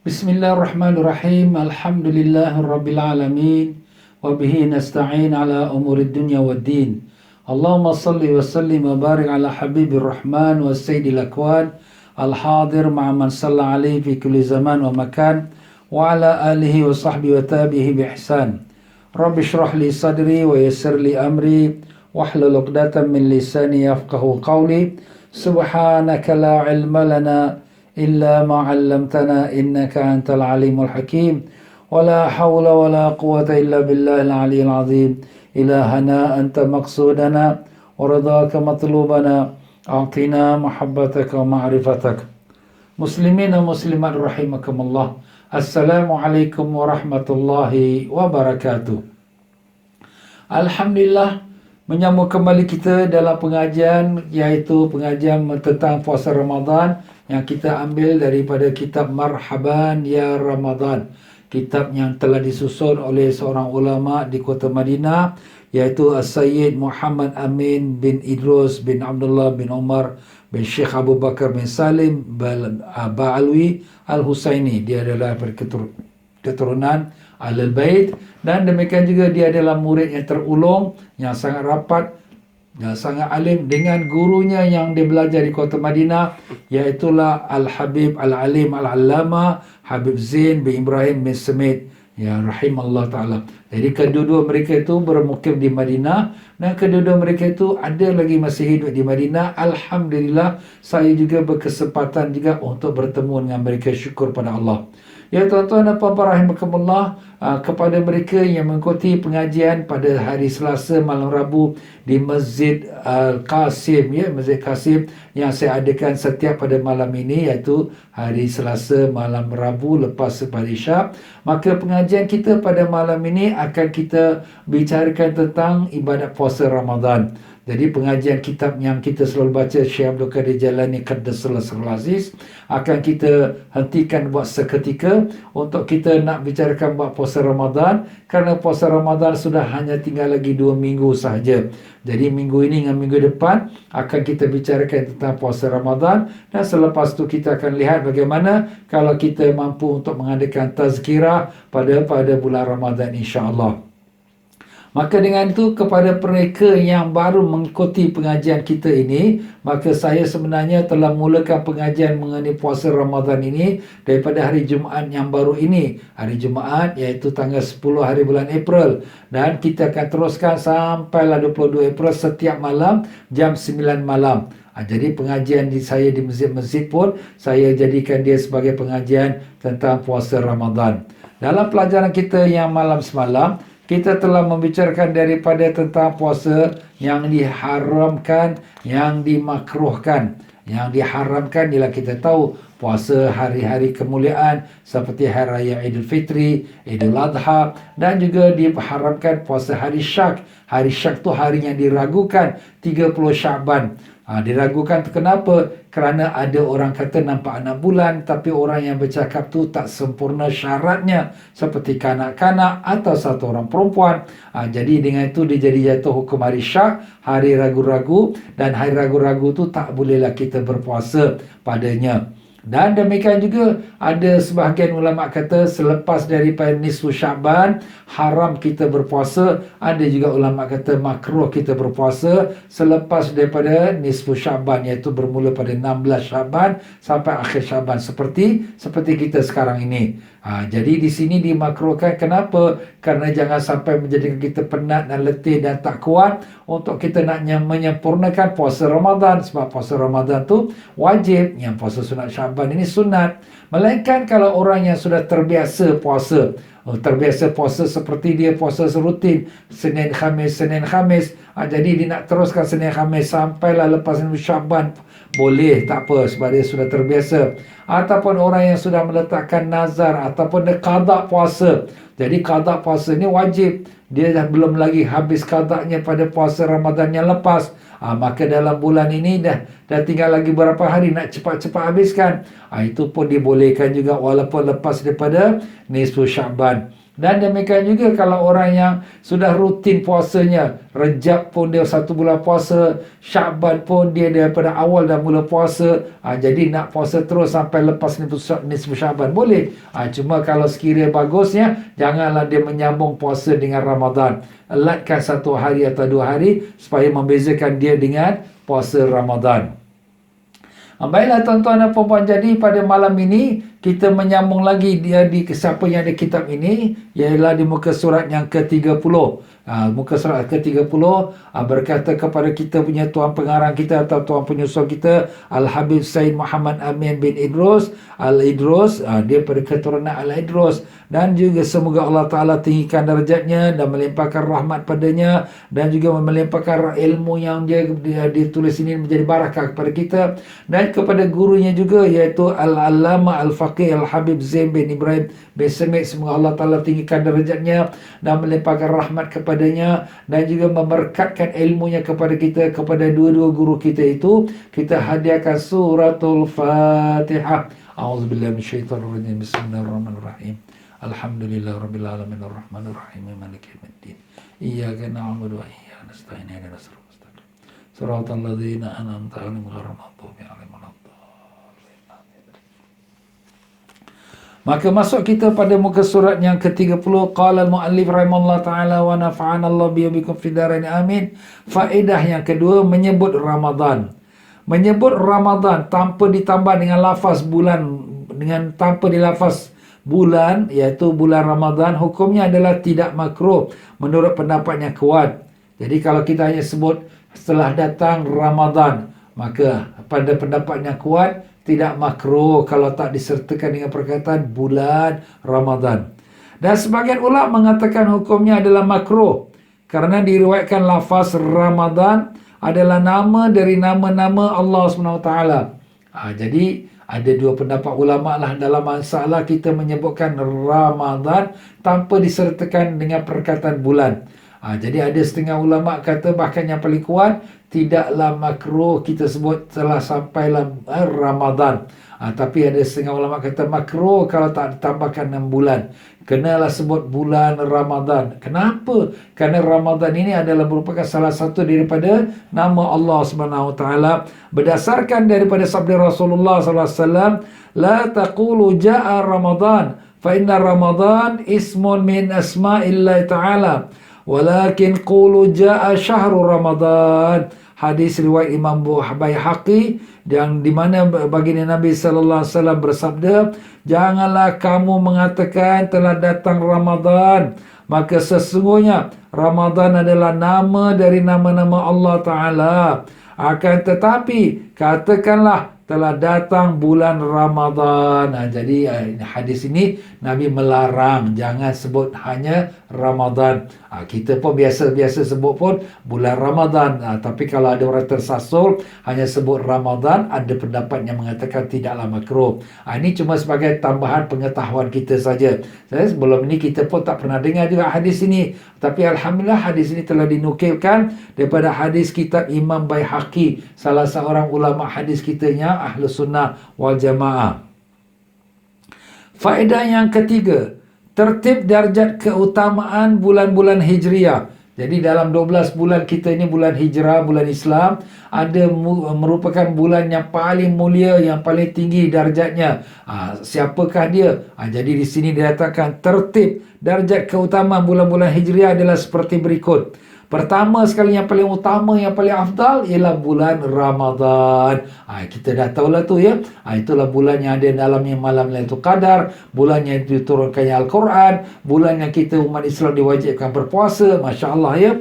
Bismillahirrahmanirrahim. Alhamdulillahirabbil alamin wa bihi nasta'in ala umurid dunya waddin. Allahumma salli wa sallim wa barik ala habibir rahman wa sayyidil akwan al-hadir ma'a man salla alaihi fi kulli zaman wa makan wa ala alihi wa sahbihi wa tabihi bi ihsan. Rabbi shrah li sadri wa yassir li amri wahlul 'uqdatam min lisani yafqahu qawli. Subhanaka la ilma lana إلا ما علمتنا إنك أنت العليم الحكيم ولا حول ولا قوة إلا بالله العلي العظيم إلهنا أنت مقصودنا ورضاك مطلوبنا أعطنا محبتك ومعرفتك. Muslimin dan muslimat rahimakumullah. Assalamualaikum warahmatullahi wabarakatuh. Alhamdulillah, menyambung kembali kita dalam pengajian, iaitu pengajian tentang puasa Ramadan yang kita ambil daripada kitab Marhaban Ya Ramadan, kitab yang telah disusun oleh seorang ulama di kota Madinah, iaitu As-Sayyid Muhammad Amin bin Idrus bin Abdullah bin Umar bin Syekh Abu Bakar bin Salim Ba'alwi Al-Husaini. Dia adalah keturunan Ahlul Bait, dan demikian juga dia adalah murid yang terulung, yang sangat rapat, yang sangat alim dengan gurunya yang dia belajar di kota Madinah, iaitulah Al-Habib Al-Alim Al-Allama Habib Zain bin Ibrahim bin Smith, ya rahimallahu ta'ala. Jadi kedua-dua mereka itu bermukim di Madinah, dan kedua-dua mereka itu ada lagi masih hidup di Madinah. Alhamdulillah, saya juga berkesempatan juga untuk bertemu dengan mereka. Syukur pada Allah. Ya tuan-tuan dan puan-puan rahimakumullah, kepada mereka yang mengikuti pengajian pada hari Selasa malam Rabu di Masjid Qasim, ya, Masjid Qasim yang saya adakan setiap pada malam ini, iaitu hari Selasa malam Rabu lepas pada Isyak. Maka pengajian kita pada malam ini akan kita bicarakan tentang ibadat puasa Ramadan. Jadi pengajian kitab yang kita selalu baca, Syekh Abdul Qadir Jalani Qaddasallahu Sirrul Aziz, akan kita hentikan buat seketika untuk kita nak bicarakan buat puasa Ramadan, kerana puasa Ramadan sudah hanya tinggal lagi 2 minggu sahaja. Jadi minggu ini dengan minggu depan akan kita bicarakan tentang puasa Ramadan, dan selepas tu kita akan lihat bagaimana kalau kita mampu untuk mengadakan tazkirah pada bulan Ramadan, insya-Allah. Maka dengan itu, kepada mereka yang baru mengikuti pengajian kita ini, maka saya sebenarnya telah mulakan pengajian mengenai puasa Ramadan ini daripada hari Jumaat yang baru ini. Hari Jumaat iaitu tanggal 10 hari bulan April. Dan kita akan teruskan sampailah 22 April setiap malam jam 9 malam. Jadi pengajian saya di masjid-masjid pun saya jadikan dia sebagai pengajian tentang puasa Ramadan. Dalam pelajaran kita yang malam semalam, kita telah membicarakan daripada tentang puasa yang diharamkan, yang dimakruhkan. Yang diharamkan ialah kita tahu puasa hari-hari kemuliaan seperti Hari Raya Idul Fitri, Idul Adha, dan juga diharamkan puasa hari Syak. Hari Syak tu hari yang diragukan, 30 Syaban. Diragukan kenapa? Kerana ada orang kata nampak anak bulan, tapi orang yang bercakap tu tak sempurna syaratnya, seperti kanak-kanak atau satu orang perempuan. Jadi dengan itu dia jadi jatuh hukum hari Syak, hari ragu-ragu, dan hari ragu-ragu tu tak bolehlah kita berpuasa padanya. Dan demikian juga ada sebahagian ulama kata selepas daripada nisfu Syaban haram kita berpuasa. Ada juga ulama kata makruh kita berpuasa selepas daripada nisfu Syaban, iaitu bermula pada 16 Syaban sampai akhir Syaban, seperti kita sekarang ini. Jadi di sini dimakruhkan. Kenapa? Kerana jangan sampai menjadikan kita penat dan letih dan tak kuat untuk kita nak menyempurnakan puasa Ramadan. Sebab puasa Ramadan tu wajib, yang puasa sunat Syaban ini sunat. Melainkan kalau orang yang sudah terbiasa puasa, seperti dia puasa rutin Senin Khamis, jadi dia nak teruskan Senin Khamis sampailah lepas Syaban, boleh, tak apa, sebab dia sudah terbiasa. Ataupun orang yang sudah meletakkan nazar ataupun dia qada puasa. Jadi qada puasa ni wajib, dia dah belum lagi habis qadanya pada puasa Ramadan yang lepas. Maka dalam bulan ini dah tinggal lagi berapa hari nak cepat-cepat habiskan. Itu pun dibolehkan juga walaupun lepas daripada nisfu Syaban. Dan demikian juga kalau orang yang sudah rutin puasanya, Rejab pun dia 1 bulan puasa, Syaban pun dia daripada awal dah mula puasa, jadi nak puasa terus sampai lepas nisfu Syaban boleh. Cuma kalau sekiranya bagusnya, janganlah dia menyambung puasa dengan Ramadan. Elatkan 1 hari atau 2 hari supaya membezakan dia dengan puasa Ramadan. Baiklah tuan-tuan dan puan-puan, jadi pada malam ini kita menyambung lagi dia di siapa yang ada kitab ini, ialah di muka surat yang ke-30. Muka surat ke-30 berkata kepada kita punya tuan pengarang kita atau tuan penyusul kita, Al-Habib Said Muhammad Amin bin Idrus Al-Idrus, dia pada keturunan Al-Idrus, dan juga semoga Allah Ta'ala tinggikan darjatnya dan melimpahkan rahmat padanya, dan juga melimpahkan ilmu yang dia ditulis ini menjadi barakah kepada kita, dan kepada gurunya juga, iaitu Al-Allamah Al-Faqih Al-Habib Zain bin Ibrahim bin Semit. Semoga Allah Ta'ala tinggikan darjatnya dan melimpahkan rahmat kepadanya, dan juga memberkatkan ilmunya kepada kita, kepada dua-dua guru kita itu. Kita hadiahkan suratul Fatihah. A'udzubillahi minasyaitonirrajim. Bismillahirrahmanirrahim. Alhamdulillahirabbil alamin arrahmanir rahim maliki yaumiddin. Iyyaka na'budu wa iyyaka nasta'in ihdinas siratal mustaqim. Siratal ladzina an'amta 'alaihim ghairil maghdubi 'alaihim waladdallin. Maka masuk kita pada muka surat yang ke-30. Qala al-muallif rahimahullah ta'ala wa nafa'ana Allah bikum fid dharain amin. Faedah yang kedua, menyebut Ramadan. Menyebut Ramadan tanpa ditambah dengan lafaz bulan, tanpa dilafaz bulan, iaitu bulan Ramadan, hukumnya adalah tidak makruh menurut pendapat yang kuat. Jadi kalau kita hanya sebut setelah datang Ramadan, maka pada pendapat yang kuat tidak makruh kalau tak disertakan dengan perkataan bulan Ramadan. Dan sebagian ulama mengatakan hukumnya adalah makruh kerana diriwayatkan lafaz Ramadan adalah nama dari nama-nama Allah SWT. Jadi ada dua pendapat ulama lah dalam masalah kita menyebutkan Ramadan tanpa disertakan dengan perkataan bulan. Jadi ada setengah ulama kata, bahkan yang paling kuat, tidaklah makruh kita sebut telah sampailah Ramadan. Tapi ada setengah ulama kata makruh kalau tak ditambahkan 6 bulan. Kenalah sebut bulan Ramadan. Kenapa? Kerana Ramadan ini adalah merupakan salah satu daripada nama Allah SWT. Berdasarkan daripada sabda Rasulullah SAW, la taqulu ja'a Ramadan, fa inna Ramadan ismun min asma'illah ta'ala. Walakin qulu ja'a syahru Ramadan. Hadis riwayat Imam Baihaqi, yang di mana baginda Nabi sallallahu alaihi wasallam bersabda, janganlah kamu mengatakan telah datang Ramadan, maka sesungguhnya Ramadan adalah nama dari nama-nama Allah Ta'ala. Akan tetapi katakanlah telah datang bulan Ramadan. Jadi hadis ini Nabi melarang jangan sebut hanya Ramadan. Kita pun biasa-biasa sebut pun bulan Ramadan. Tapi kalau ada orang tersasul hanya sebut Ramadan, ada pendapat yang mengatakan tidaklah makruh. Ini cuma sebagai tambahan pengetahuan kita saja. Sebelum ini kita pun tak pernah dengar juga hadis ini. Tapi Alhamdulillah hadis ini telah dinukilkan daripada hadis kitab Imam Baihaqi, salah seorang ulama hadis kitanya Ahlus Sunnah wal Jamaah. Faedah yang ketiga, tertib darjat keutamaan bulan-bulan Hijriah. Jadi dalam 12 bulan kita ini, bulan Hijrah, bulan Islam, ada merupakan bulan yang paling mulia, yang paling tinggi darjatnya. Siapakah dia? Jadi di sini dikatakan tertib darjat keutamaan bulan-bulan Hijriah adalah seperti berikut. Pertama sekali, yang paling utama, yang paling afdal ialah bulan Ramadan. Kita dah tahulah tu ya. Itulah bulan yang ada dalamnya malam Lailatul Qadar, bulan yang diturunkannya Al-Quran, bulan yang kita umat Islam diwajibkan berpuasa, masya-Allah ya.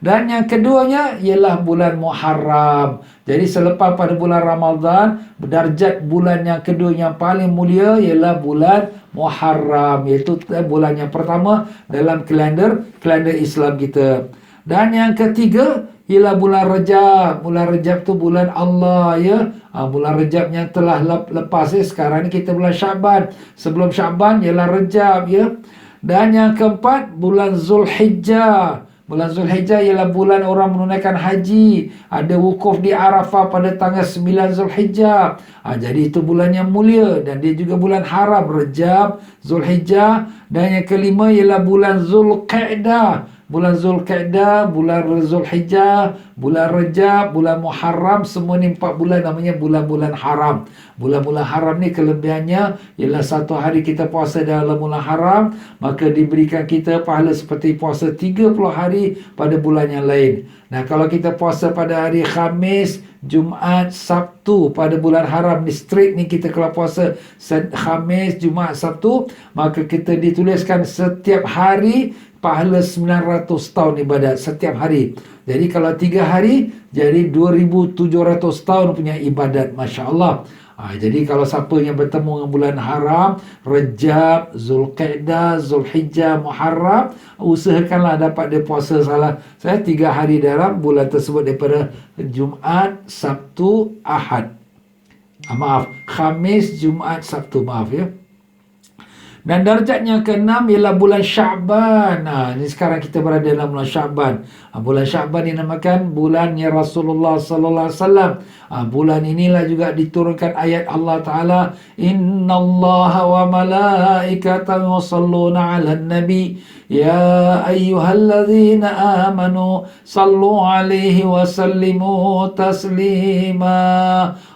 Dan yang keduanya ialah bulan Muharram. Jadi selepas pada bulan Ramadan, darjat bulan yang kedua yang paling mulia ialah bulan Muharram, iaitu bulan yang pertama dalam kalender Islam kita. Dan yang ketiga ialah bulan Rajab. Bulan Rajab tu bulan Allah ya. Bulan Rajab yang telah lepas ya. Sekarang ni kita bulan Syaban. Sebelum Syaban ialah Rajab ya. Dan yang keempat bulan Zulhijjah. Bulan Zulhijjah ialah bulan orang menunaikan haji. Ada wukuf di Arafah pada tanggal 9 Zulhijjah. Jadi itu bulan yang mulia. Dan dia juga bulan haram. Rejab, Zulhijjah. Dan yang kelima ialah bulan Zulqa'dah. Bulan Zulqa'dah, bulan Zulhijjah, bulan Rejab, bulan Muharram. Semua ni 4 bulan namanya bulan-bulan haram. Bulan-bulan haram ni kelebihannya ialah satu hari kita puasa dalam bulan haram, maka diberikan kita pahala seperti puasa 30 hari pada bulan yang lain. Nah, kalau kita puasa pada hari Khamis, Jumaat, Sabtu pada bulan haram ni, straight ni kita kalau puasa Khamis, Jumaat, Sabtu, maka kita dituliskan setiap hari pahala 900 tahun ibadat setiap hari. Jadi kalau 3 hari, jadi 2700 tahun punya ibadat. Masya Allah. Jadi kalau siapa yang bertemu dengan bulan haram, Rejab, Zulqa'dah, Zulhijjah, Muharram, usahakanlah dapat dia puasa salah 3 hari dalam bulan tersebut, daripada Jumaat, Sabtu, Ahad. Maaf, Khamis, Jumaat, Sabtu, maaf ya. Dan darjatnya ke-6 ialah bulan Sya'ban. Ini sekarang kita berada dalam bulan Sya'ban. Bulan Sya'ban dinamakan bulannya Rasulullah sallallahu alaihi wasallam. Bulan inilah juga diturunkan ayat Allah Taala, "Innallaha wa malaikatahu yusalluna 'alan nabi ya ayyuhalladzina amanu sallu 'alaihi wa sallimu taslima.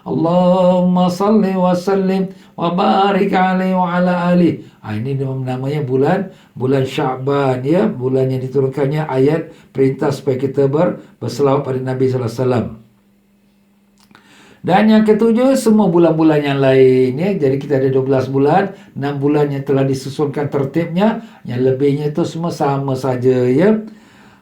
Allahumma salli wa sallim wa barik 'alaihi wa 'ala alihi." Ini namanya bulan Sya'ban ya, bulan yang diturunkannya ayat perintah supaya kita berselawat pada Nabi sallallahu alaihi wasallam. Dan yang ketujuh, semua bulan-bulan yang lain ya. Jadi kita ada 12 bulan, 6 bulan yang telah disusunkan tertibnya, yang lebihnya itu semua sama saja ya.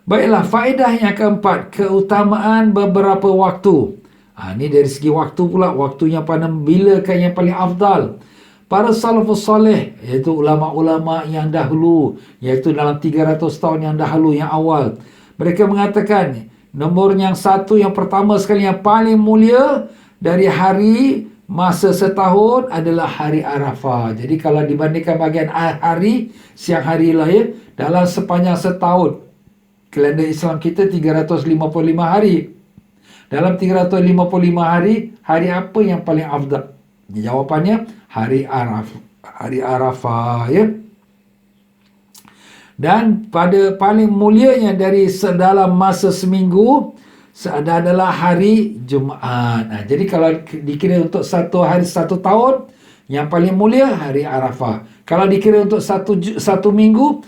Baiklah, faedah yang keempat, keutamaan beberapa waktu. Ini dari segi waktu pula, waktunya pada bilakah yang paling afdal. Para salafus salih, iaitu ulama-ulama yang dahulu, iaitu dalam 300 tahun yang dahulu, yang awal, mereka mengatakan nombor yang satu, yang pertama sekali, yang paling mulia dari hari masa setahun adalah hari Arafah. Jadi kalau dibandingkan bahagian hari, siang hari lah ya, dalam sepanjang setahun kalender Islam kita 355 hari. Dalam 355 hari, hari apa yang paling afdal? Jawapannya hari Arafah ya. Dan pada paling mulianya dari dalam masa seminggu adalah hari Jumaat. Jadi kalau dikira untuk satu hari satu tahun, yang paling mulia hari Arafah. Kalau dikira untuk satu minggu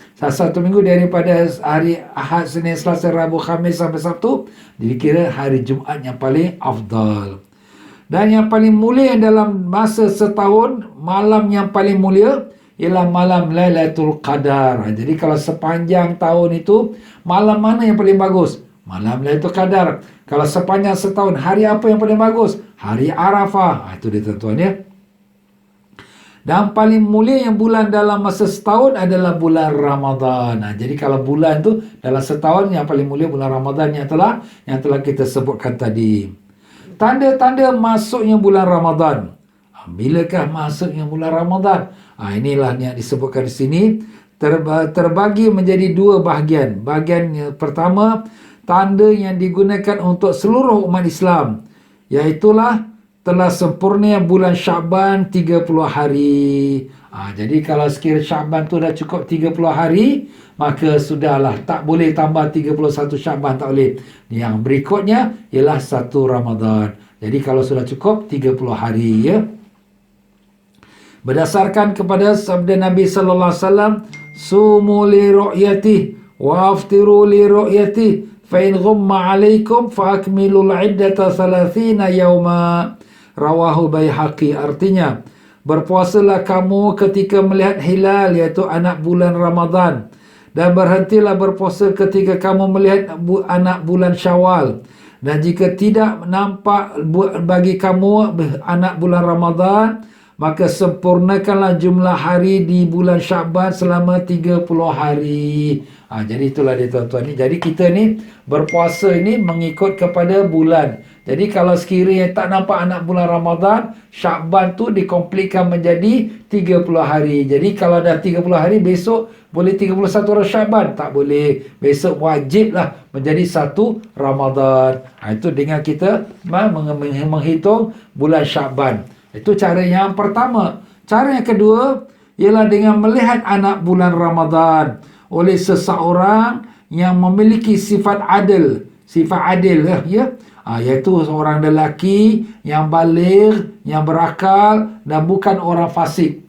daripada hari Ahad, Senin, Selasa, Rabu, Khamis sampai Sabtu, dikira hari Jumaat yang paling afdal. Dan yang paling mulia dalam masa setahun, malam yang paling mulia ialah malam Lailatul Qadar. Jadi kalau sepanjang tahun itu, malam mana yang paling bagus? Malam Lailatul Qadar. Kalau sepanjang setahun, hari apa yang paling bagus? Hari Arafah. Itu dia tuan-tuan ya. Dan paling mulia yang bulan dalam masa setahun adalah bulan Ramadan. Jadi kalau bulan tu dalam setahun, yang paling mulia bulan Ramadan yang telah kita sebutkan tadi. Tanda-tanda masuknya bulan Ramadan. Bilakah masuknya bulan Ramadan? Inilah yang disebutkan di sini. Terbagi menjadi 2 bahagian. Bahagian yang pertama, tanda yang digunakan untuk seluruh umat Islam, iaitulah telah sempurna bulan Sya'ban 30 hari. Jadi kalau sekiranya Sya'ban tu dah cukup 30 hari, maka sudahlah, tak boleh tambah 31 Sya'ban, tak boleh. Yang berikutnya ialah 1 Ramadan. Jadi kalau sudah cukup 30 hari ya. Berdasarkan kepada sabda Nabi sallallahu alaihi wasallam, sumu li ru'yati wa aftiru li ru'yati fa in ghumma 'alaikum fa akmilul 'iddata 30 yauma. Rawahu Baihaqi. Artinya, berpuasalah kamu ketika melihat hilal, iaitu anak bulan Ramadan, dan berhentilah berpuasa ketika kamu melihat anak bulan Syawal. Dan jika tidak nampak bagi kamu anak bulan Ramadan, maka sempurnakanlah jumlah hari di bulan Sya'ban selama 30 hari. Jadi itulah dia tuan-tuan ni. Jadi kita ni berpuasa ini mengikut kepada bulan. Jadi kalau sekiranya tak nampak anak bulan Ramadan, Sya'ban tu dikompletkan menjadi 30 hari. Jadi kalau dah 30 hari, besok boleh 31 orang Sya'ban? Tak boleh. Besok wajiblah menjadi 1 Ramadan. Itu dengan kita menghitung bulan Sya'ban. Itu cara yang pertama. Cara yang kedua ialah dengan melihat anak bulan Ramadan oleh seseorang yang memiliki sifat adil. Sifat adil, ya. Iaitu seorang lelaki yang baligh, yang berakal dan bukan orang fasik.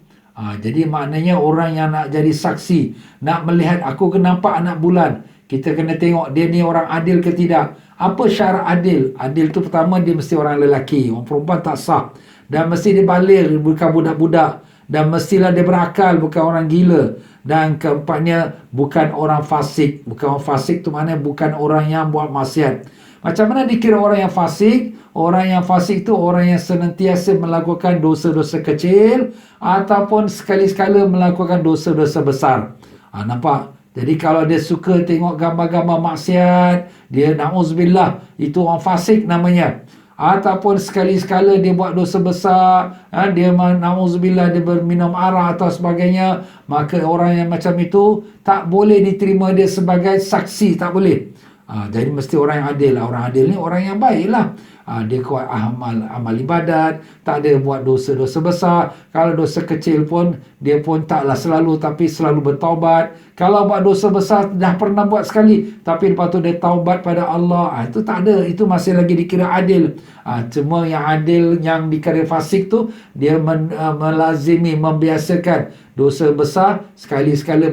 Jadi maknanya orang yang nak jadi saksi, nak melihat, aku kena nampak anak bulan, kita kena tengok dia ni orang adil ke tidak. Apa syarat adil? Adil tu pertama, dia mesti orang lelaki. Orang perempuan tak sah. Dan mesti dia baligh, bukan budak-budak. Dan mestilah dia berakal, bukan orang gila. Dan keempatnya, bukan orang fasik. Bukan orang fasik tu maknanya bukan orang yang buat maksiat. Macam mana dikira orang yang fasik? Orang yang fasik tu orang yang senantiasa melakukan dosa-dosa kecil ataupun sekali-sekala melakukan dosa-dosa besar. Nampak? Jadi kalau dia suka tengok gambar-gambar maksiat, dia na'udzubillah, itu orang fasik namanya. Ataupun sekali-sekala dia buat dosa besar, dia na'udzubillah, dia berminum arak atau sebagainya, maka orang yang macam itu tak boleh diterima dia sebagai saksi, tak boleh. Jadi mesti orang yang adil lah. Orang adil ni orang yang baik lah. Dia kuat amal ibadat, tak ada buat dosa-dosa besar. Kalau dosa kecil pun, dia pun taklah selalu, tapi selalu bertaubat. Kalau buat dosa besar, dah pernah buat sekali, tapi lepas tu dia taubat pada Allah, itu tak ada. Itu masih lagi dikira adil. Cuma yang adil, yang dikira fasik tu, dia melazimi, membiasakan dosa besar, sekali-sekala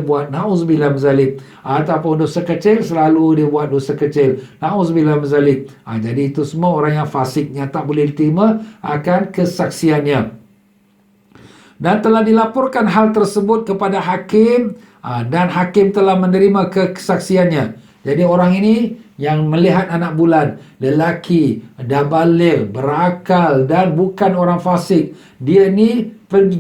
buat, na'udzubillah min zalik. Ataupun dosa kecil, selalu dia buat dosa kecil, na'udzubillah min zalik. Jadi itu semua orang yang fasik, yang tak boleh diterima akan kesaksiannya. Dan telah dilaporkan hal tersebut kepada hakim, dan hakim telah menerima kesaksiannya. Jadi orang ini yang melihat anak bulan, lelaki, dah baligh, berakal dan bukan orang fasik, dia ni pergi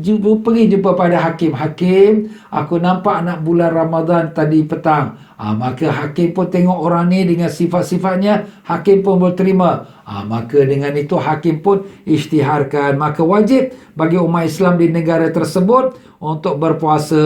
jumpa pada hakim. Hakim, aku nampak anak bulan Ramadan tadi petang. Maka hakim pun tengok orang ni dengan sifat-sifatnya, hakim pun berterima. Maka dengan itu hakim pun isytiharkan. Maka wajib bagi umat Islam di negara tersebut untuk berpuasa.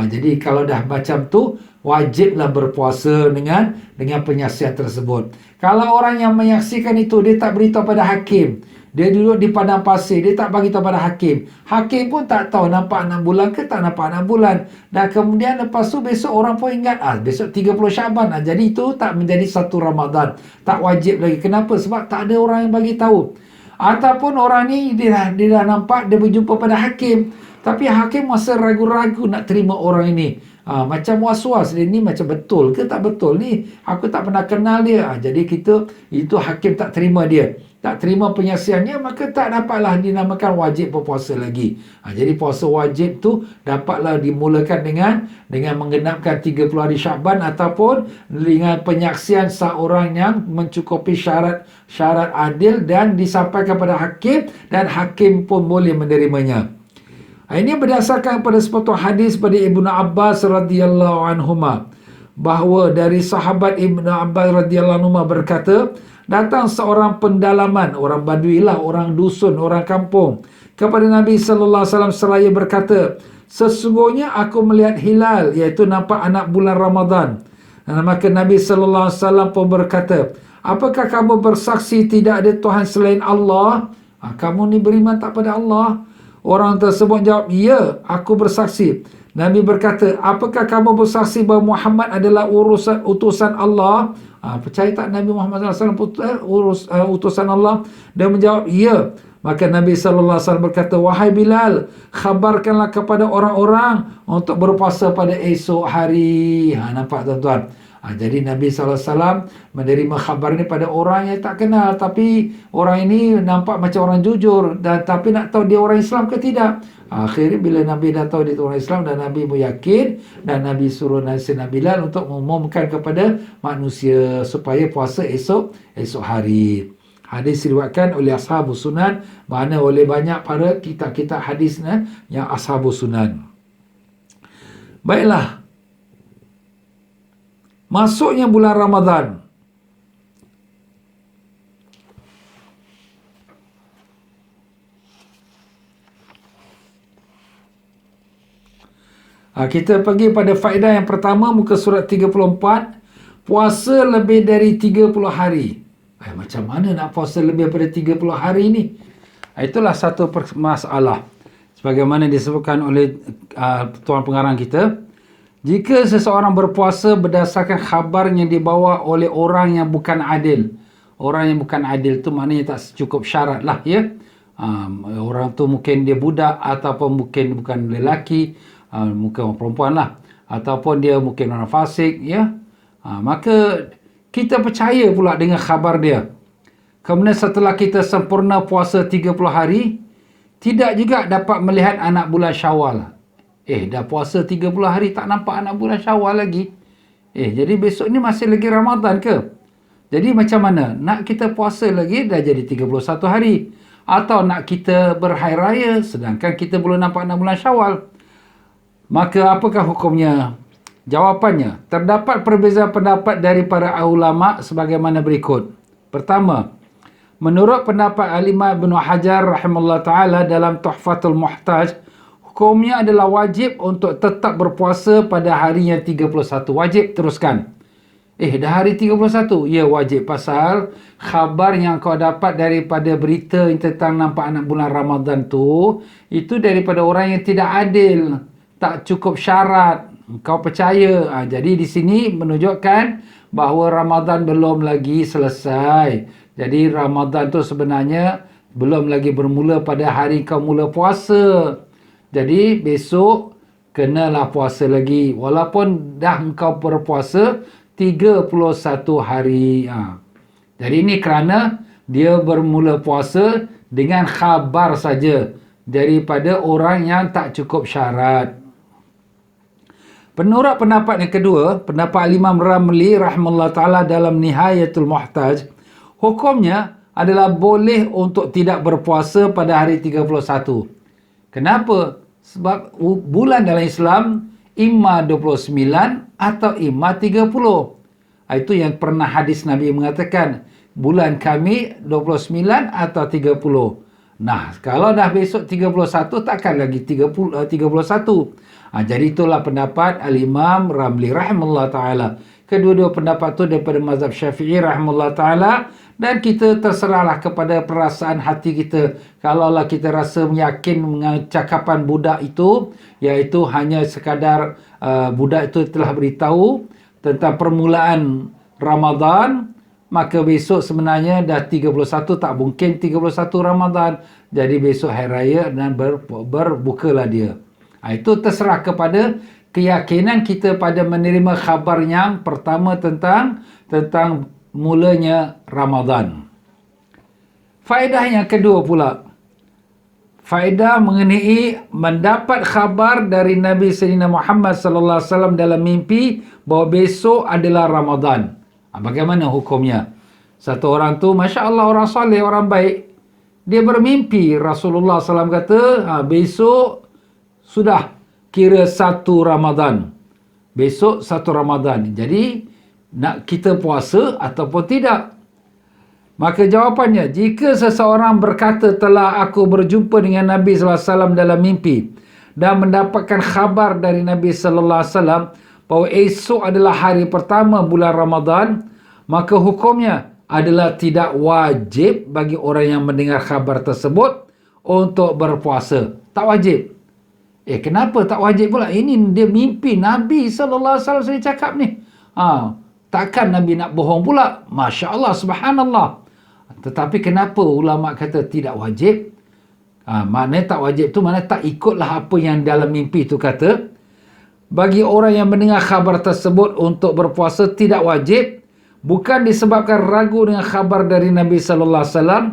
Jadi kalau dah macam tu, wajiblah berpuasa dengan penyaksian tersebut. Kalau orang yang menyaksikan itu, dia tak beritahu pada hakim, dia duduk di padang pasir, dia tak bagi tahu pada hakim. Hakim pun tak tahu nampak anak bulan ke tak nampak anak bulan. Dan kemudian lepas tu besok orang pun ingat, besok 30 Syaban. Jadi itu tak menjadi 1 Ramadan. Tak wajib lagi. Kenapa? Sebab tak ada orang yang bagi tahu. Ataupun orang ni dia dah nampak, dia berjumpa pada hakim, tapi hakim masa ragu-ragu nak terima orang ini. Macam was-was, dia ni macam betul ke tak betul ni, aku tak pernah kenal dia. Jadi itu hakim tak terima dia, tak terima penyaksiannya, maka tak dapatlah dinamakan wajib berpuasa lagi. Jadi puasa wajib tu dapatlah dimulakan dengan menggenapkan 30 hari Sya'ban ataupun dengan penyaksian seorang yang mencukupi syarat adil dan disampaikan kepada hakim, dan hakim pun boleh menerimanya. Ini berdasarkan pada sepotong hadis pada Ibnu Abbas radhiyallahu anhuma, bahawa dari sahabat Ibnu Abbas radhiyallahu anhuma berkata, datang seorang pendalaman, orang badui lah, orang dusun, orang kampung, kepada Nabi sallallahu alaihi wasallam seraya berkata, sesungguhnya aku melihat hilal, iaitu nampak anak bulan Ramadan. Dan maka Nabi sallallahu alaihi wasallam pun berkata, apakah kamu bersaksi tidak ada Tuhan selain Allah? Kamu ni beriman tak pada Allah? Orang tersebut jawab, ya, aku bersaksi. Nabi berkata, apakah kamu bersaksi bahawa Muhammad adalah utusan Allah? Percaya tak Nabi Muhammad SAW utusan Allah? Dia menjawab, ya. Maka Nabi SAW berkata, wahai Bilal, khabarkanlah kepada orang-orang untuk berpuasa pada esok hari. Nampak tuan-tuan? Jadi Nabi SAW menerima khabar ini pada orang yang tak kenal, tapi orang ini nampak macam orang jujur, dan tapi nak tahu dia orang Islam ke tidak. Akhirnya bila Nabi dah tahu dia orang Islam, dan Nabi yakin, dan Nabi suruh Sayyidina Bilal untuk mengumumkan kepada manusia supaya puasa esok hari. Hadis diriwayatkan oleh Ashabus Sunan, mana oleh banyak para kitab-kitab hadis yang Ashabus Sunan. Baiklah, masuknya bulan Ramadan. Kita pergi pada faedah yang pertama, muka surat 34. Puasa lebih dari 30 hari. Macam mana nak puasa lebih daripada 30 hari ni? Itulah satu masalah. Sebagaimana disebutkan oleh tuan pengarang kita, jika seseorang berpuasa berdasarkan khabar yang dibawa oleh orang yang bukan adil. Orang yang bukan adil tu maknanya tak cukup syarat lah, ya. Orang tu mungkin dia budak, ataupun mungkin bukan lelaki, mungkin orang perempuan lah, ataupun dia mungkin orang fasik, ya. Maka kita percaya pula dengan khabar dia. Kemudian setelah kita sempurna puasa 30 hari, tidak juga dapat melihat anak bulan Syawal. Dah puasa 30 hari tak nampak anak bulan Syawal lagi. Jadi besok ni masih lagi Ramadan ke? Jadi macam mana? Nak kita puasa lagi dah jadi 31 hari. Atau nak kita berhari raya sedangkan kita belum nampak anak bulan Syawal. Maka apakah hukumnya? Jawapannya, terdapat perbezaan pendapat dari para ulama sebagaimana berikut. Pertama, menurut pendapat Al-Imam Ibn Hajar rahimahullah ta'ala dalam Tuhfatul Muhtaj, hukumnya adalah wajib untuk tetap berpuasa pada hari yang 31. Wajib teruskan. Dah hari 31? Ya, wajib. Pasal khabar yang kau dapat daripada berita tentang nampak anak bulan Ramadan tu, itu daripada orang yang tidak adil. Tak cukup syarat. Kau percaya. Jadi di sini menunjukkan bahawa Ramadan belum lagi selesai. Jadi Ramadan tu sebenarnya belum lagi bermula pada hari kau mula puasa. Jadi besok kenalah puasa lagi. Walaupun dah engkau berpuasa 31 hari. Jadi ini kerana dia bermula puasa dengan khabar saja daripada orang yang tak cukup syarat. Menurut pendapat yang kedua, pendapat Imam Ramli rahimahullah ta'ala dalam Nihayatul Muhtaj, hukumnya adalah boleh untuk tidak berpuasa pada hari 31. Kenapa? Sebab bulan dalam Islam imma 29 atau imma 30. Itu yang pernah hadis Nabi mengatakan, bulan kami 29 atau 30. Nah, kalau dah besok 31, takkan lagi 31. Jadi itulah pendapat Al-Imam Ramli rahimahullah ta'ala. Kedua-dua pendapat tu daripada mazhab Syafi'i rahimahullah ta'ala. Dan kita terserahlah kepada perasaan hati kita. Kalaulah kita rasa yakin dengan cakapan budak itu, iaitu hanya sekadar budak itu telah beritahu tentang permulaan Ramadan, maka besok sebenarnya dah 31, tak mungkin 31 Ramadan. Jadi besok hari raya dan berbukalah dia. Itu terserah kepada keyakinan kita pada menerima khabar yang pertama tentang mulanya Ramadan. Faedah yang kedua pula. Faedah mengenai mendapat khabar dari Nabi Sayyidina Muhammad sallallahu alaihi wasallam dalam mimpi bahawa besok adalah Ramadan. Bagaimana hukumnya? Satu orang tu, Masya Allah, orang soleh, orang baik. Dia bermimpi. Rasulullah SAW kata, besok sudah kira 1 Ramadan. Besok 1 Ramadan. Jadi, nak kita puasa ataupun tidak? Maka jawapannya, jika seseorang berkata telah aku berjumpa dengan Nabi SAW dalam mimpi dan mendapatkan khabar dari Nabi SAW bahawa esok adalah hari pertama bulan Ramadan, maka hukumnya adalah tidak wajib bagi orang yang mendengar khabar tersebut untuk berpuasa. Tak wajib. Kenapa tak wajib pula? Ini dia mimpi Nabi SAW saya cakap ni. Takkan Nabi nak bohong pula? Masya Allah, subhanallah. Tetapi kenapa ulama kata tidak wajib? Maknanya tak wajib tu maknanya tak ikutlah apa yang dalam mimpi tu kata. Bagi orang yang mendengar khabar tersebut untuk berpuasa tidak wajib, bukan disebabkan ragu dengan khabar dari Nabi sallallahu alaihi wasallam,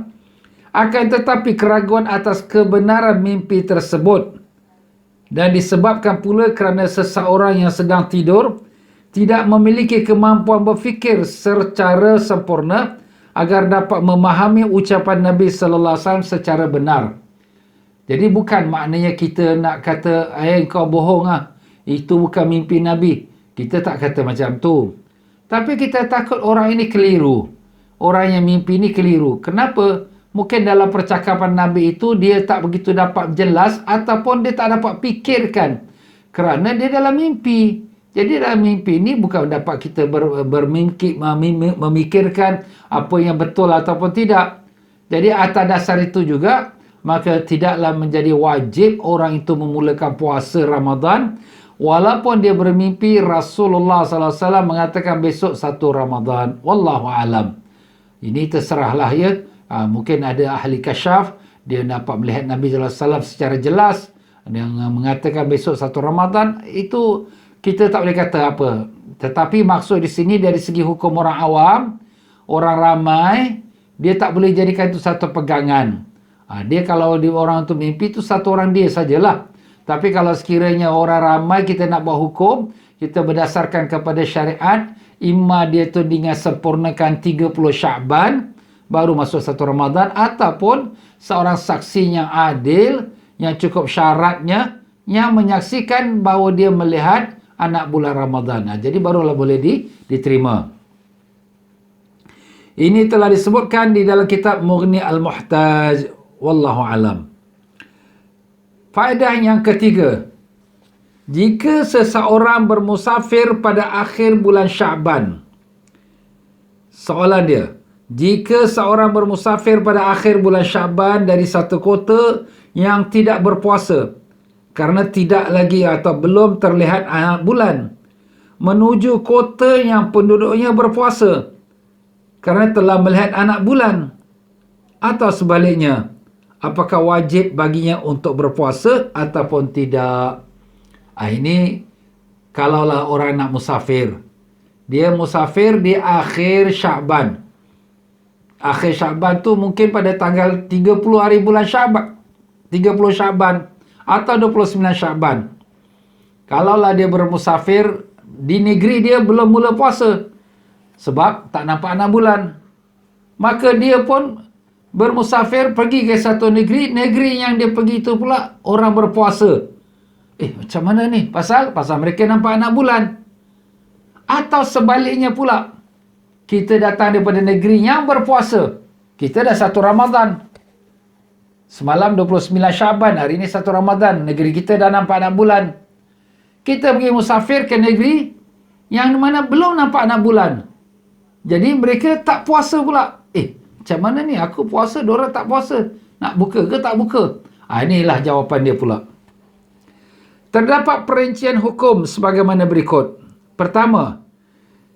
akan tetapi keraguan atas kebenaran mimpi tersebut, dan disebabkan pula kerana seseorang yang sedang tidur tidak memiliki kemampuan berfikir secara sempurna, agar dapat memahami ucapan Nabi sallallahu alaihi wasallam secara benar. Jadi bukan maknanya kita nak kata, kau bohong ah. Itu bukan mimpi Nabi. Kita tak kata macam tu. Tapi kita takut orang ini keliru. Orang yang mimpi ini keliru. Kenapa? Mungkin dalam percakapan Nabi itu dia tak begitu dapat jelas ataupun dia tak dapat fikirkan. Kerana dia dalam mimpi. Jadi dalam mimpi ini bukan dapat kita memikirkan apa yang betul ataupun tidak. Jadi atas dasar itu juga, maka tidaklah menjadi wajib orang itu memulakan puasa Ramadan walaupun dia bermimpi Rasulullah sallallahu alaihi wasallam mengatakan besok 1 Ramadan. Wallahu alam. Ini terserahlah ya. Mungkin ada ahli kasyaf, dia dapat melihat Nabi sallallahu alaihi wasallam secara jelas yang mengatakan besok 1 Ramadan. Itu kita tak boleh kata apa. Tetapi maksud di sini dari segi hukum orang awam, orang ramai, dia tak boleh jadikan itu satu pegangan. Dia kalau orang tu mimpi tu satu orang dia sajalah. Tapi kalau sekiranya orang ramai kita nak buat hukum, kita berdasarkan kepada syariat, imma dia tu dengan sempurnakan 30 Sya'ban baru masuk 1 Ramadan, ataupun seorang saksi yang adil yang cukup syaratnya yang menyaksikan bahawa dia melihat anak bulan Ramadan. Jadi barulah boleh diterima. Ini telah disebutkan di dalam kitab Mughni Al-Muhtaj. Wallahu alam. Faedah yang ketiga. Jika seseorang bermusafir pada akhir bulan Sya'ban. Soalan dia. Jika seorang bermusafir pada akhir bulan Sya'ban dari satu kota yang tidak berpuasa, kerana tidak lagi atau belum terlihat anak bulan, menuju kota yang penduduknya berpuasa, kerana telah melihat anak bulan, atau sebaliknya, apakah wajib baginya untuk berpuasa ataupun tidak? Ini kalaulah orang nak musafir. Dia musafir di akhir Sya'ban. Akhir Sya'ban tu mungkin pada tanggal 30 hari bulan Sya'ban. 30 Sya'ban atau 29 Sya'ban. Kalaulah dia bermusafir di negeri dia belum mula puasa sebab tak nampak anak bulan, maka dia pun bermusafir pergi ke satu negeri yang dia pergi itu pula orang berpuasa. Macam mana ni? Pasal mereka nampak anak bulan. Atau sebaliknya pula, kita datang daripada negeri yang berpuasa, kita dah 1 Ramadan. Semalam 29 Sya'ban, hari ini 1 Ramadan. Negeri kita dah nampak anak bulan. Kita pergi musafir ke negeri yang mana belum nampak anak bulan. Jadi mereka tak puasa pula. Macam mana ni? Aku puasa, diorang tak puasa. Nak buka ke tak buka? Inilah jawapan dia pula. Terdapat perincian hukum sebagaimana berikut. Pertama,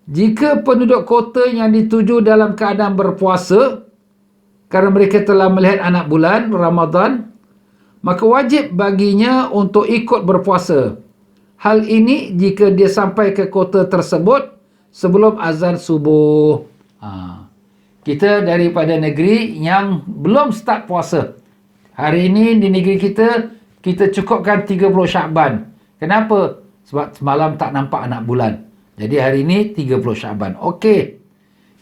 jika penduduk kota yang dituju dalam keadaan berpuasa, kerana mereka telah melihat anak bulan Ramadan, maka wajib baginya untuk ikut berpuasa. Hal ini jika dia sampai ke kota tersebut sebelum azan subuh. Kita daripada negeri yang belum start puasa. Hari ini di negeri kita cukupkan 30 Sya'ban. Kenapa? Sebab semalam tak nampak anak bulan. Jadi hari ini 30 Sya'ban. Okey.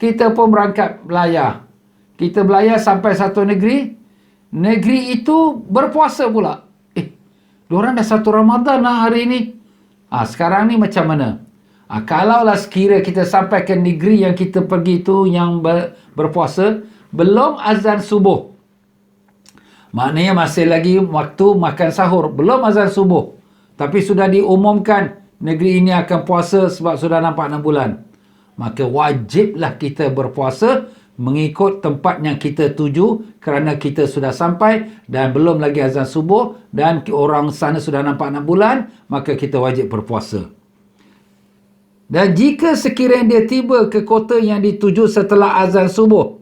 Kita pun berangkat belayar. Kita belayar sampai satu negeri. Negeri itu berpuasa pula. Diorang dah 1 Ramadan lah hari ini. Sekarang ni macam mana? Kalaulah sekira kita sampai ke negeri yang kita pergi itu yang berpuasa, belum azan subuh. Maknanya masih lagi waktu makan sahur. Belum azan subuh. Tapi sudah diumumkan negeri ini akan puasa sebab sudah nampak 6 bulan. Maka wajiblah kita berpuasa mengikut tempat yang kita tuju kerana kita sudah sampai dan belum lagi azan subuh dan orang sana sudah nampak 6 bulan, maka kita wajib berpuasa. Dan jika sekiranya dia tiba ke kota yang dituju setelah azan subuh,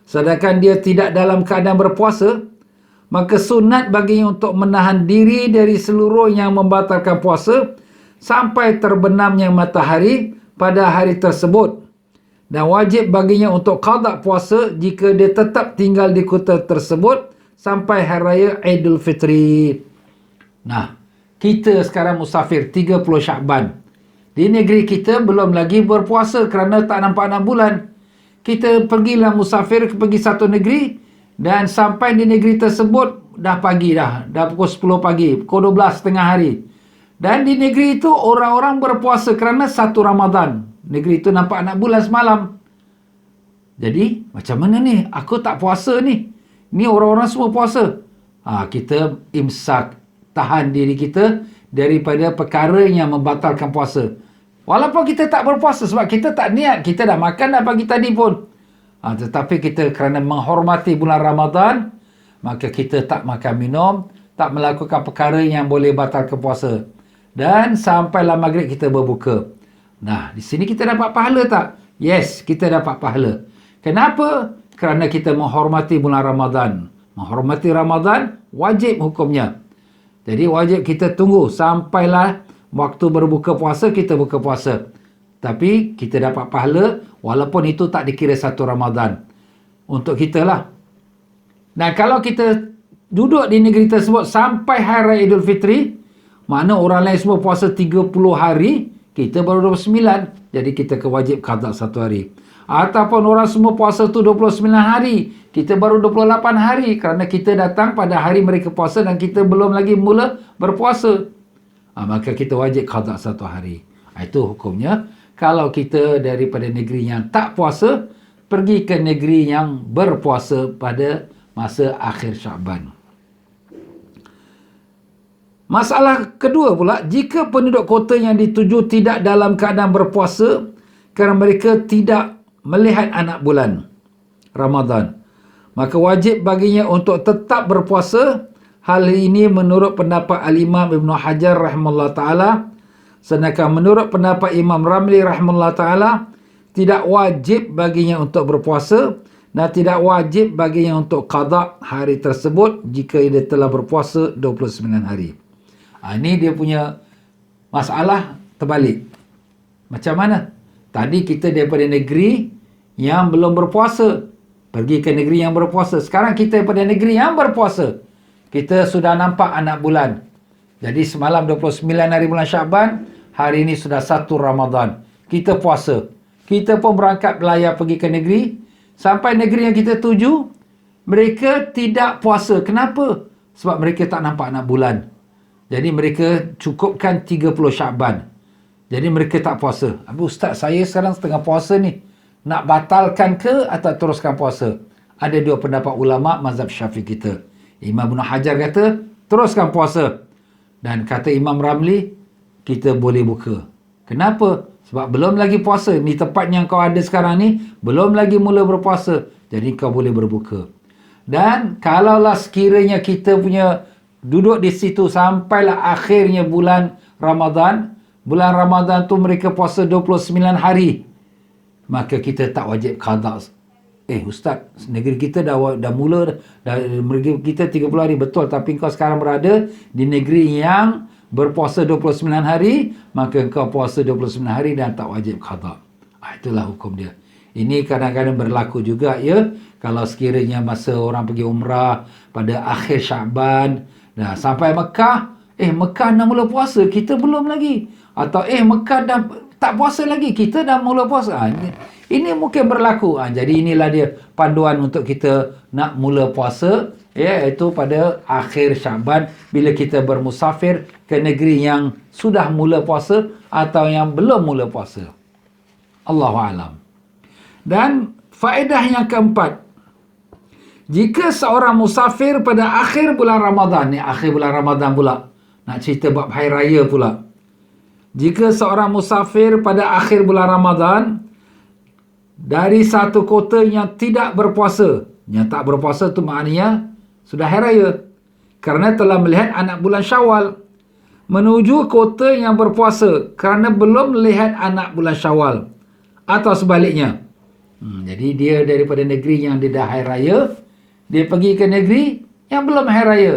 sedangkan dia tidak dalam keadaan berpuasa, maka sunat baginya untuk menahan diri dari seluruh yang membatalkan puasa sampai terbenamnya matahari pada hari tersebut. Dan wajib baginya untuk qada puasa jika dia tetap tinggal di kota tersebut sampai hari raya Aidil Fitri. Kita sekarang musafir 30 Sya'ban. Di negeri kita belum lagi berpuasa kerana tak nampak anak bulan. kita pergilah musafir pergi satu negeri dan sampai di negeri tersebut dah pagi dah pukul 10 pagi, pukul 12 tengah hari. Dan di negeri itu orang-orang berpuasa kerana satu Ramadan. Negeri itu nampak anak bulan semalam. Jadi macam mana ni? Aku tak puasa ni. Ni orang-orang semua puasa. Kita imsak, tahan diri kita daripada perkara yang membatalkan puasa. Walaupun kita tak berpuasa sebab kita tak niat, kita dah makan dah pagi tadi pun. Tetapi kita kerana menghormati bulan Ramadan, maka kita tak makan minum, tak melakukan perkara yang boleh batalkan puasa. Dan sampailah maghrib kita berbuka. Nah, di sini kita dapat pahala tak? Yes, kita dapat pahala. Kenapa? Kerana kita menghormati bulan Ramadan. Menghormati Ramadan, wajib hukumnya. Jadi wajib kita tunggu sampailah waktu berbuka puasa, kita buka puasa. Tapi kita dapat pahala walaupun itu tak dikira satu Ramadan. Untuk kita lah. Dan kalau kita duduk di negeri tersebut sampai Hari Raya Idul Fitri, mana orang lain semua puasa 30 hari, kita baru 29. Jadi kita kewajib qada satu hari. Ataupun orang semua puasa tu 29 hari, kita baru 28 hari kerana kita datang pada hari mereka puasa dan kita belum lagi mula berpuasa. Maka kita wajib qada satu hari. Itu hukumnya. Kalau kita daripada negeri yang tak puasa, pergi ke negeri yang berpuasa pada masa akhir Syaban. Masalah kedua pula, jika penduduk kota yang dituju tidak dalam keadaan berpuasa kerana mereka tidak melihat anak bulan Ramadan, maka wajib baginya untuk tetap berpuasa. Hal ini menurut pendapat Al-Imam Ibn Hajar rahimahullah ta'ala. Sedangkan menurut pendapat Imam Ramli rahimahullah ta'ala, tidak wajib baginya untuk berpuasa dan tidak wajib baginya untuk qada hari tersebut jika dia telah berpuasa 29 hari. Ini dia punya masalah terbalik. Macam mana? Tadi kita daripada negeri yang belum berpuasa, pergi ke negeri yang berpuasa. Sekarang kita daripada negeri yang berpuasa. Kita sudah nampak anak bulan. Jadi semalam 29 hari bulan Syaban, hari ini sudah 1 Ramadan. Kita puasa. Kita pun berangkat belayar pergi ke negeri. Sampai negeri yang kita tuju, mereka tidak puasa. Kenapa? Sebab mereka tak nampak anak bulan. Jadi mereka cukupkan 30 Syaban. Jadi mereka tak puasa. Ustaz, saya sekarang setengah puasa ni. Nak batalkan ke atau teruskan puasa? Ada dua pendapat ulama mazhab Syafi'i kita. Imam Ibn Hajar kata, teruskan puasa. Dan kata Imam Ramli, kita boleh buka. Kenapa? Sebab belum lagi puasa. Ni tempat yang kau ada sekarang ni, belum lagi mula berpuasa. Jadi kau boleh berbuka. Dan kalaulah sekiranya kita punya duduk di situ sampailah akhirnya bulan Ramadan. Bulan Ramadan tu mereka puasa 29 hari. Maka kita tak wajib qada. Ustaz, negeri kita dah mula, negeri kita 30 hari. Betul, tapi kau sekarang berada di negeri yang berpuasa 29 hari, maka kau puasa 29 hari dan tak wajib qada. Itulah hukum dia. Ini kadang-kadang berlaku juga ya. Kalau sekiranya masa orang pergi umrah pada akhir Syaban, sampai Mekah, Mekah dah mula puasa, kita belum lagi. Atau Mekah dah tak puasa lagi, kita dah mula puasa. Ini mungkin berlaku. Jadi inilah dia panduan untuk kita nak mula puasa, iaitu pada akhir Syaban bila kita bermusafir ke negeri yang sudah mula puasa atau yang belum mula puasa. Allahu a'lam. Dan faedah yang keempat, jika seorang musafir pada akhir bulan Ramadan, ni akhir bulan Ramadan pula, nak cerita bab hari raya pula. Jika seorang musafir pada akhir bulan Ramadan dari satu kota yang tidak berpuasa, yang tak berpuasa tu maknanya sudah hari raya, kerana telah melihat anak bulan Syawal, menuju kota yang berpuasa kerana belum melihat anak bulan Syawal, atau sebaliknya. Jadi dia daripada negeri yang dia dah hari raya, dia pergi ke negeri yang belum hari raya.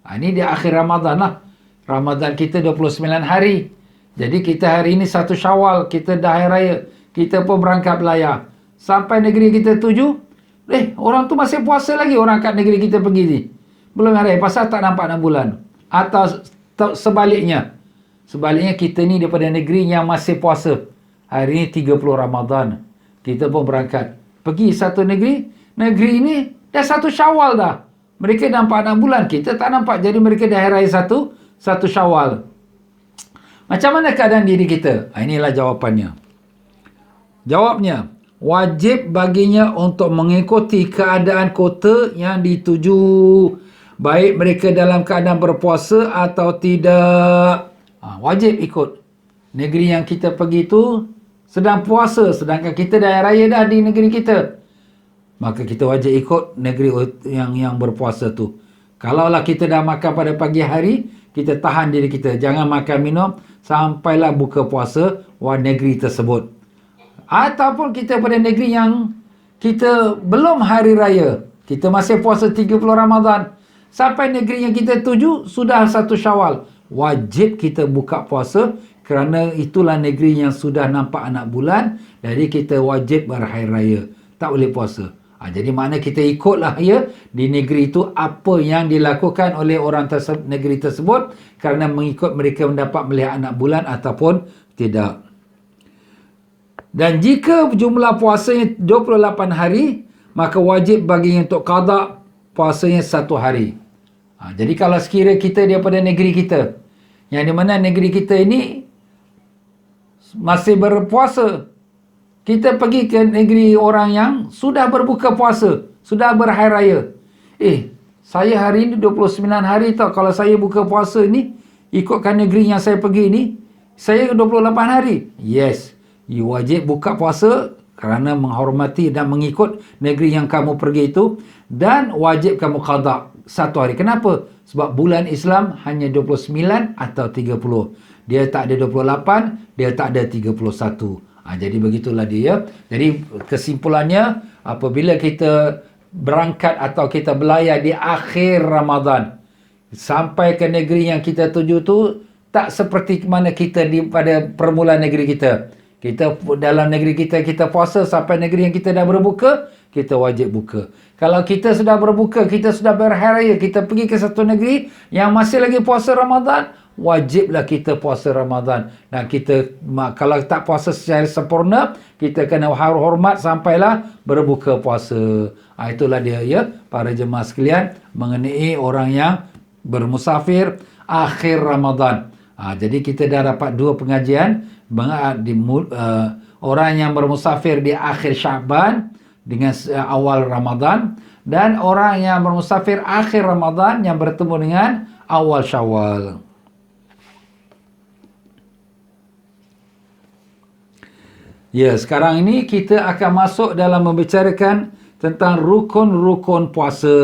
Ini dia akhir Ramadan lah. Ramadan kita 29 hari. Jadi kita hari ini 1 Syawal, kita dah hari raya. Kita pun berangkat belayar. Sampai negeri kita tuju, orang tu masih puasa lagi, orang kat negeri kita pergi ni. Belum hari raya, pasal tak nampak anak bulan. Atau sebaliknya. Sebaliknya kita ni daripada negeri yang masih puasa. Hari ini 30 Ramadan. Kita pun berangkat. pergi satu negeri, negeri ini dah satu Syawal dah. Mereka nampak anak bulan, kita tak nampak. Jadi mereka dah hari raya satu Syawal. Macam mana keadaan diri kita? Inilah jawapannya. Jawabnya, wajib baginya untuk mengikuti keadaan kota yang dituju, baik mereka dalam keadaan berpuasa atau tidak. Wajib ikut. Negeri yang kita pergi tu sedang puasa, sedangkan kita dah raya dah di negeri kita, maka kita wajib ikut negeri yang berpuasa tu. Kalaulah kita dah makan pada pagi hari, kita tahan diri kita, jangan makan minum sampailah buka puasa negeri tersebut. Ataupun kita pada negeri yang kita belum hari raya, kita masih puasa 30 Ramadan, sampai negeri yang kita tuju sudah satu Syawal, wajib kita buka puasa, kerana itulah negeri yang sudah nampak anak bulan. Jadi kita wajib berhari raya, tak boleh puasa. Jadi makna kita ikutlah ya di negeri itu apa yang dilakukan oleh orang negeri tersebut, kerana mengikut mereka mendapat melihat anak bulan ataupun tidak. Dan jika jumlah puasanya 28 hari, maka wajib baginya untuk qada puasanya 1 hari. Jadi kalau sekiranya kita daripada negeri kita, yang di mana negeri kita ini masih berpuasa, kita pergi ke negeri orang yang sudah berbuka puasa, sudah berhari raya. Saya hari ini 29 hari tau. Kalau saya buka puasa ni, ikutkan negeri yang saya pergi ni, saya 28 hari. Yes, you wajib buka puasa kerana menghormati dan mengikut negeri yang kamu pergi itu. Dan wajib kamu qada 1 hari. Kenapa? Sebab bulan Islam hanya 29 atau 30. Dia tak ada 28, dia tak ada 31. Jadi begitulah dia. Jadi kesimpulannya, apabila kita berangkat atau kita belayar di akhir Ramadan sampai ke negeri yang kita tuju tu, tak seperti mana kita pada permulaan negeri kita. Kita dalam negeri kita puasa sampai negeri yang kita dah berbuka, kita wajib buka. Kalau kita sudah berbuka, kita sudah berhari raya, kita pergi ke satu negeri yang masih lagi puasa Ramadan, wajiblah kita puasa Ramadan. Dan kita, kalau tak puasa secara sempurna, kita kena hormat sampailah berbuka puasa. Itulah dia ya, para jemaah sekalian, mengenai orang yang bermusafir akhir Ramadan. Jadi kita dah dapat 2 pengajian. Orang yang bermusafir di akhir Syaban dengan awal Ramadan, dan orang yang bermusafir akhir Ramadan yang bertemu dengan awal Syawal. Ya, sekarang ini kita akan masuk dalam membicarakan tentang rukun-rukun puasa.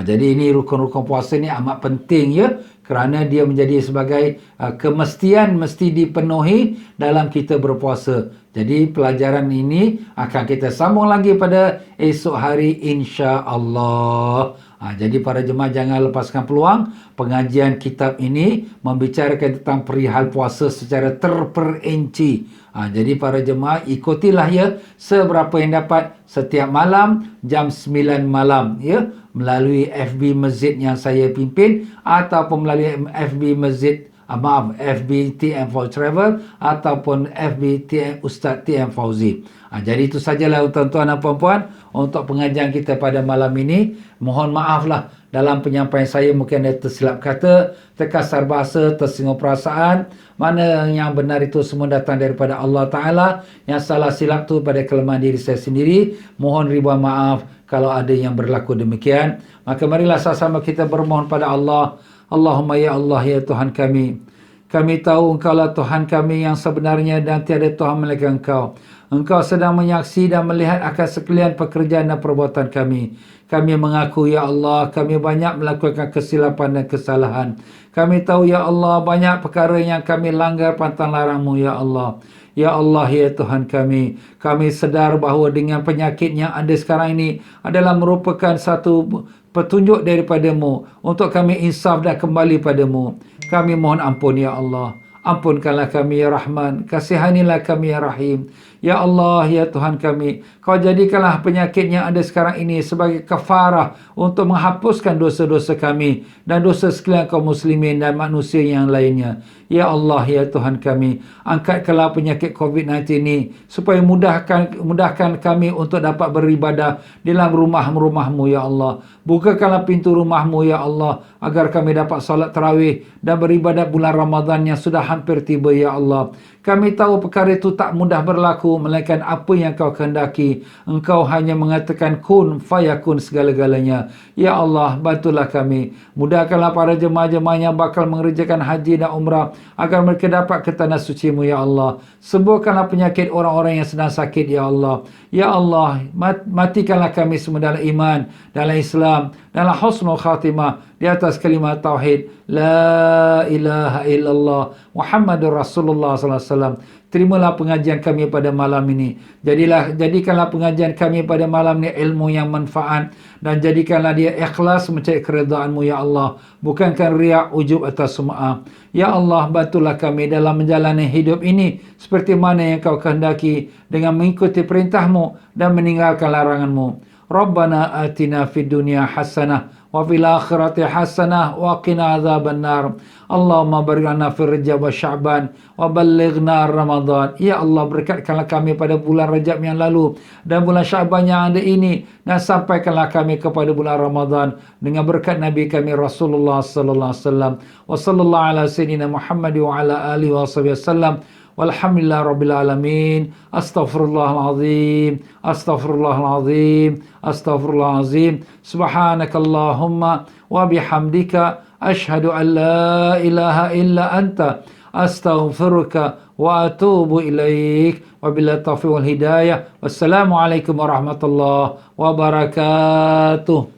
Jadi ini rukun-rukun puasa ni amat penting ya, kerana dia menjadi sebagai kemestian mesti dipenuhi dalam kita berpuasa. Jadi pelajaran ini akan kita sambung lagi pada esok hari insya-Allah. Jadi para jemaah jangan lepaskan peluang. Pengajian kitab ini membicarakan tentang perihal puasa secara terperinci. Jadi para jemaah ikutilah ya seberapa yang dapat setiap malam jam 9 malam ya, melalui FB Masjid yang saya pimpin, ataupun melalui FB TM for Travel, ataupun FB Ustaz TM Fauzi. Jadi itu sajalah tuan-tuan dan puan-puan untuk pengajian kita pada malam ini. Mohon maaflah dalam penyampaian saya mungkin ada tersilap kata, terkasar bahasa, tersinggung perasaan. Mana yang benar itu semua datang daripada Allah Ta'ala. Yang salah silap tu pada kelemahan diri saya sendiri. Mohon ribuan maaf kalau ada yang berlaku demikian. Maka marilah sama-sama kita bermohon pada Allah. Allahumma ya Allah ya Tuhan kami. Kami tahu Engkaulah Tuhan kami yang sebenarnya dan tiada Tuhan melainkan Engkau. Engkau sedang menyaksi dan melihat akan sekalian pekerjaan dan perbuatan kami. Kami mengaku ya Allah, kami banyak melakukan kesilapan dan kesalahan. Kami tahu ya Allah, banyak perkara yang kami langgar pantang larang-Mu ya Allah. Ya Allah ya Tuhan kami sedar bahawa dengan penyakit yang ada sekarang ini adalah merupakan satu petunjuk daripada-Mu untuk kami insaf dan kembali pada-Mu. Kami mohon ampun ya Allah. Ampunkanlah kami ya Rahman, kasihanilah kami ya Rahim. Ya Allah, ya Tuhan kami, Kau jadikanlah penyakit yang ada sekarang ini sebagai kafarah untuk menghapuskan dosa-dosa kami dan dosa sekalian kaum muslimin dan manusia yang lainnya. Ya Allah, ya Tuhan kami, angkatkanlah penyakit COVID-19 ini supaya mudahkan kami untuk dapat beribadah di dalam rumah-rumahmu, ya Allah. Bukakanlah pintu rumahmu, ya Allah, agar kami dapat salat tarawih dan beribadat bulan Ramadan yang sudah hampir tiba, ya Allah. Kami tahu perkara itu tak mudah berlaku, melainkan apa yang Kau kehendaki. Engkau hanya mengatakan kun fayakun segala-galanya. Ya Allah, bantulah kami. Mudahkanlah para jemaah-jemaah yang bakal mengerjakan haji dan umrah agar mereka dapat ke tanah suci-Mu, ya Allah. Sembuhkanlah penyakit orang-orang yang sedang sakit, ya Allah. Ya Allah, matikanlah kami semua dalam iman, dalam Islam, dalam husnul khatimah, di atas kalimat tauhid la ilaha illallah Muhammadur Rasulullah sallallahu alaihi wasallam. Terimalah pengajian kami pada malam ini. Jadikanlah pengajian kami pada malam ini ilmu yang manfaat, dan jadikanlah dia ikhlas mencari keridaan-Mu, ya Allah. Bukankan riak, ujub atau sum'ah. Ya Allah, bantulah kami dalam menjalani hidup ini seperti mana yang Kau kehendaki, dengan mengikuti perintah-Mu dan meninggalkan larangan-Mu. Rabbana atina fid dunya hasanah wa fil akhirati hasanah wa qina adzabannar. Allahumma barik lana fi Rajab wa Sya'ban wa ballighna Ramadan. Ya Allah, berkatkanlah kami pada bulan Rajab yang lalu dan bulan Sya'ban yang ada ini, dan sampaikanlah kami kepada bulan Ramadan dengan berkat Nabi kami Rasulullah sallallahu alaihi wasallam. Wa sallallahu ala sayyidina Muhammad wa ala alihi wasallam. Walhamdulillah rabbil alamin. Astaghfirullahalazim, astaghfirullahalazim, astaghfirullahalazim. Subhanakallahumma wa bihamdika ashhadu an la ilaha illa anta astaghfiruka wa atubu ilaik. Wabillahi taufiq wal hidayah. Wassalamualaikum warahmatullahi wabarakatuh.